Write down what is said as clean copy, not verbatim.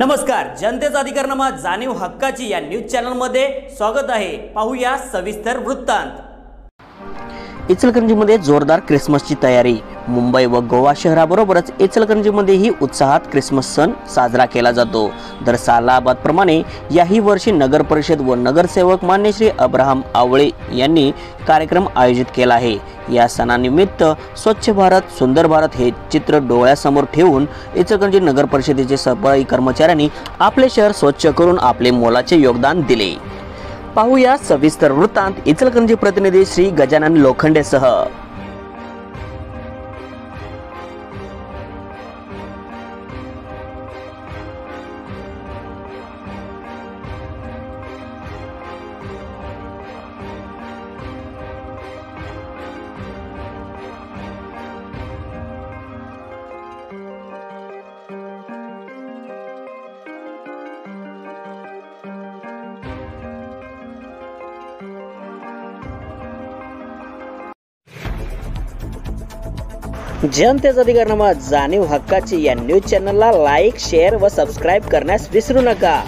नमस्कार, जनतेचा अधिकारनामा जाणीव हक्काची या न्यूज चॅनलमध्ये स्वागत आहे। पाहूया सविस्तर वृत्तांत। इचलकरंजीमध्ये जोरदार क्रिसमसची तयारी। मुंबई व गोवा शहराबरोबरच इचलकरंजीमध्येही उत्साहात क्रिसमस सण साजरा केला जातो। दर सालाबादप्रमाणे याही वर्षी नगर परिषद व नगरसेवक मान्य श्री अब्राहम आवळे यांनी कार्यक्रम आयोजित केला आहे। या सणानिमित्त स्वच्छ भारत सुंदर भारत हे चित्र डोळ्यासमोर ठेवून इचलकरंजी नगर परिषदेचे सफाई कर्मचाऱ्यांनी आपले शहर स्वच्छ करून आपले मोलाचे योगदान दिले। पाहूया सविस्तर वृत्तांत इचलकरंजी प्रतिनिधी श्री गजानन लोखंडेसह। जनतेचा अधिकारनामा जाणीव हक्काची या न्यूज चॅनलला लाईक, शेअर व सबस्क्राइब करण्यास विसरू नका।